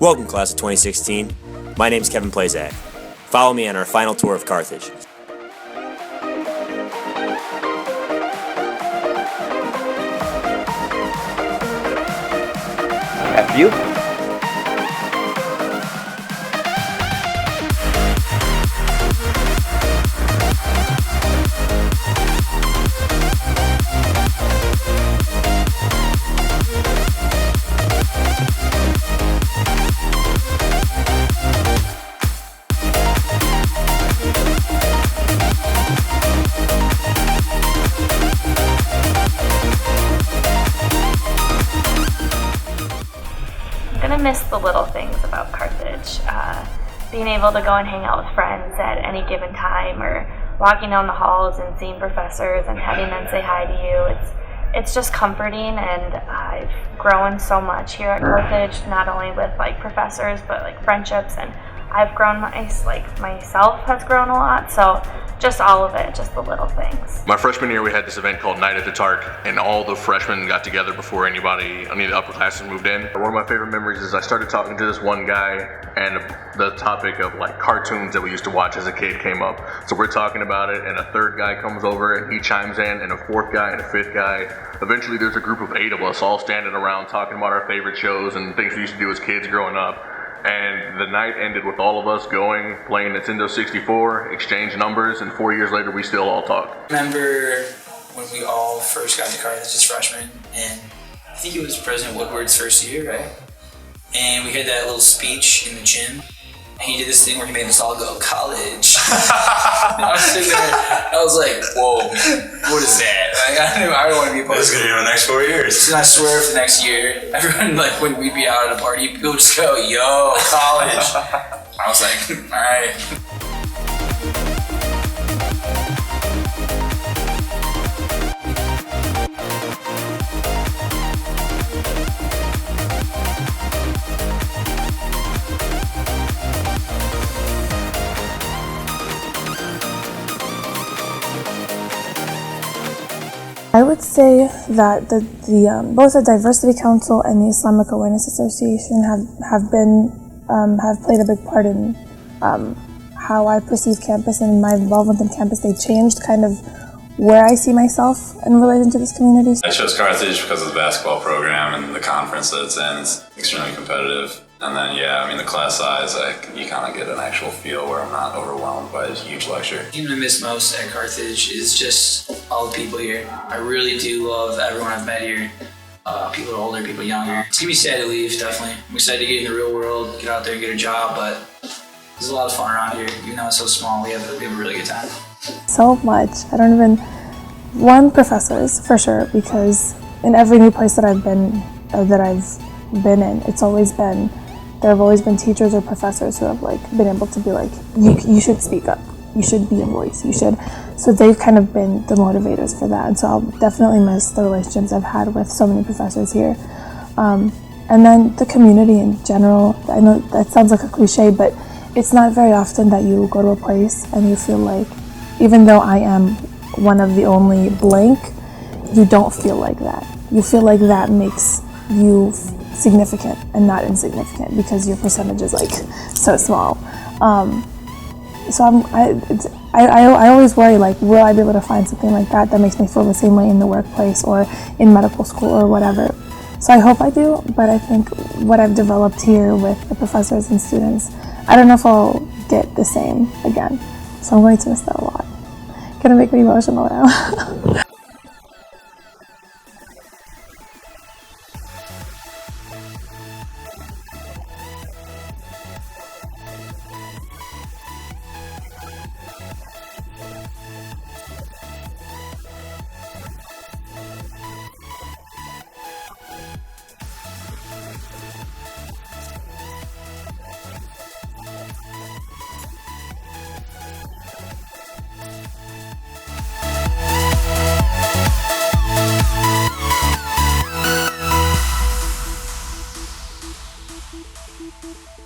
Welcome, class of 2016. My name's Kevin Plazak. Follow me on our final tour of Carthage. After you. Miss the little things about Carthage. Being able to go and hang out with friends at any given time, or walking down the halls and seeing professors and having them say hi to you. It's just comforting, and I've grown so much here at Carthage, not only with like professors, but like friendships, and I've grown myself has grown a lot. So just all of it, just the little things. My freshman year, we had this event called Night at the Tark, and all the freshmen got together before any of the upper classes moved in. One of my favorite memories is I started talking to this one guy, and the topic of like cartoons that we used to watch as a kid came up. So we're talking about it, and a third guy comes over and he chimes in, and a fourth guy and a fifth guy. Eventually there's a group of 8 of us all standing around talking about our favorite shows and things we used to do as kids growing up. And the night ended with all of us going, playing Nintendo 64, exchange numbers, and 4 years later we still all talk. I remember when we all first got to Carthage as freshmen, and I think it was President Woodward's first year, right? And we had that little speech in the gym. He did this thing where he made us all go, college. I was sitting there, I was like, whoa, what is that? Like, I don't want to be a part of it. What's going to do in the next 4 years? And I swear for the next year, everyone, like, when we'd be out at a party, people would just go, yo, college. I was like, all right. I would say that both the Diversity Council and the Islamic Awareness Association have played a big part in how I perceive campus and my involvement in campus. They changed kind of where I see myself in relation to this community. I chose Carthage because of the basketball program and the conference that it's in. It's extremely competitive. And then, the class size, you kind of get an actual feel where I'm not overwhelmed by this huge lecture. The thing I miss most at Carthage is just all the people here. I really do love everyone I've met here. People older, people younger. It's gonna be sad to leave, definitely. I'm excited to get in the real world, get out there and get a job, but there's a lot of fun around here. Even though it's so small, we have a really good time. So much. Professors, for sure, because in every new place that I've been in, there have always been teachers or professors who have been able to be like, you should speak up, you should be a voice, you should. So they've kind of been the motivators for that, and so I'll definitely miss the relationships I've had with so many professors here. And then the community in general. I know that sounds like a cliche, but it's not very often that you go to a place and you feel like, even though I am one of the only blank, you don't feel like that. You feel like that makes you significant and not insignificant because your percentage is so small. So I always worry, will I be able to find something like that makes me feel the same way in the workplace or in medical school or whatever. So I hope I do, but I think what I've developed here with the professors and students, I don't know if I'll get the same again. So I'm going to miss that a lot. Gonna make me emotional now. You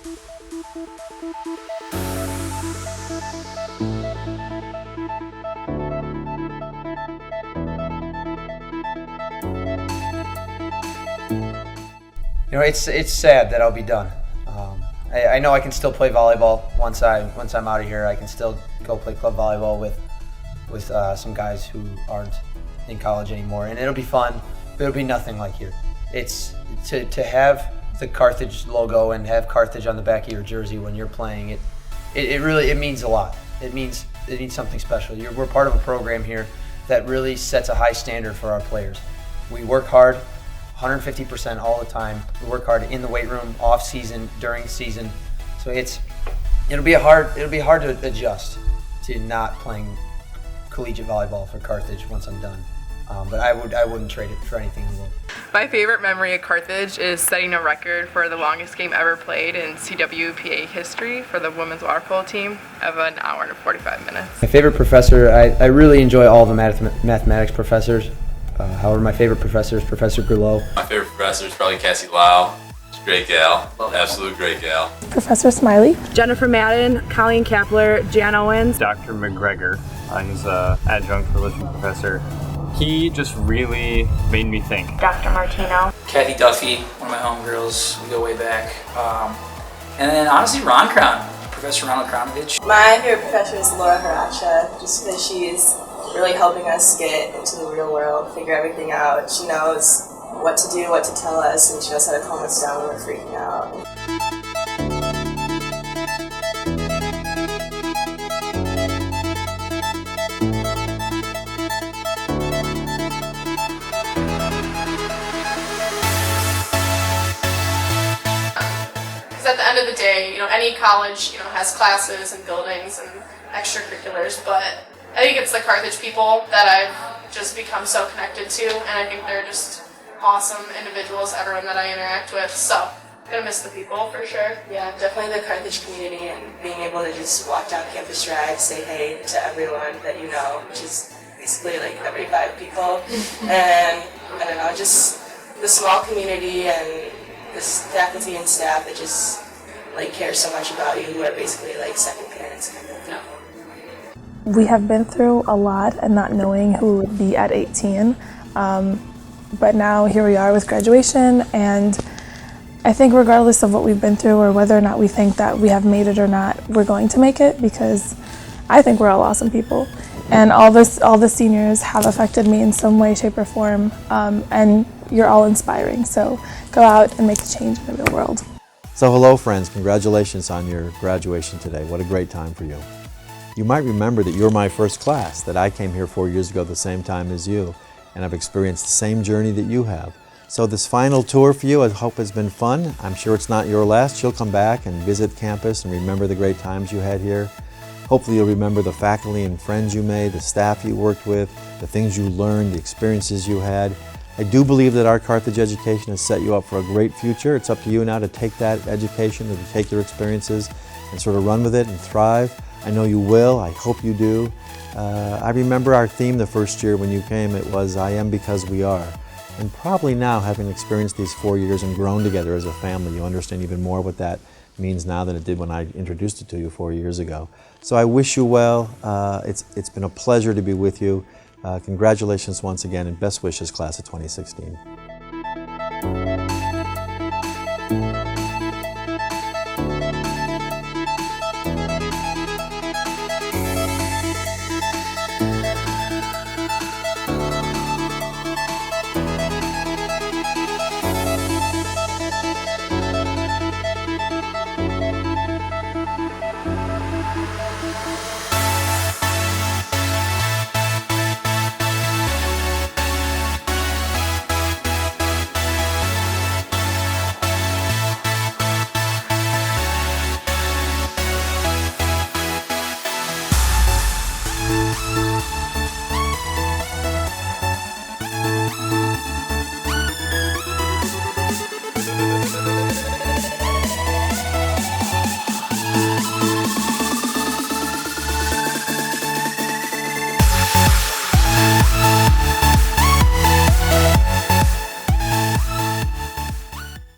know, it's sad that I'll be done. I know I can still play volleyball once I'm out of here. I can still go play club volleyball with some guys who aren't in college anymore, and it'll be fun. But it'll be nothing like here. It's to have the Carthage logo and have Carthage on the back of your jersey when you're playing. It really means a lot. It means something special. We're part of a program here that really sets a high standard for our players. We work hard. 150% all the time. We work hard in the weight room, off season, during season. So it'll be hard to adjust to not playing collegiate volleyball for Carthage once I'm done. But I wouldn't trade it for anything in the world. My favorite memory at Carthage is setting a record for the longest game ever played in CWPA history for the women's water polo team of 1 hour and 45 minutes. My favorite professor, I really enjoy all the mathematics professors. However, my favorite professor is Professor Grillo. My favorite professor is probably Cassie Lau. She's a great gal, absolute great gal. Professor Smiley. Jennifer Madden, Colleen Kapler, Jan Owens. Dr. McGregor, he's an adjunct religion professor. He just really made me think. Dr. Martino. Kathy Duffy, one of my homegirls, we go way back. And then honestly, Ron Crown, Professor Ronald Kronovich. My favorite professor is Laura Haracha, just because she's really helping us get into the real world, figure everything out. She knows what to do, what to tell us, and she knows how to calm us down when we're freaking out. Because at the end of the day, any college, has classes and buildings and extracurriculars, but I think it's the Carthage people that I've just become so connected to, and I think they're just awesome individuals, everyone that I interact with, so I'm gonna miss the people for sure. Yeah, definitely the Carthage community, and being able to just walk down Campus Drive, say hey to everyone that you know, which is basically like every 5 people, and I don't know, just the small community and the faculty and staff that just care so much about you, who are basically like second parents kind of. No. We have been through a lot and not knowing who we would be at 18. But now here we are with graduation, and I think regardless of what we've been through or whether or not we think that we have made it or not, we're going to make it, because I think we're all awesome people. And all the seniors have affected me in some way, shape, or form, and you're all inspiring. So go out and make a change in the real world. So hello friends, congratulations on your graduation today. What a great time for you. You might remember that you're my first class, that I came here 4 years ago the same time as you, and I've experienced the same journey that you have. So this final tour for you, I hope has been fun. I'm sure it's not your last. You'll come back and visit campus and remember the great times you had here. Hopefully you'll remember the faculty and friends you made, the staff you worked with, the things you learned, the experiences you had. I do believe that our Carthage education has set you up for a great future. It's up to you now to take that education, to take your experiences and sort of run with it and thrive. I know you will. I hope you do. I remember our theme the first year when you came. It was, I am because we are. And probably now, having experienced these 4 years and grown together as a family, you understand even more what that means now than it did when I introduced it to you 4 years ago. So I wish you well. It's been a pleasure to be with you. Congratulations once again, and best wishes, class of 2016.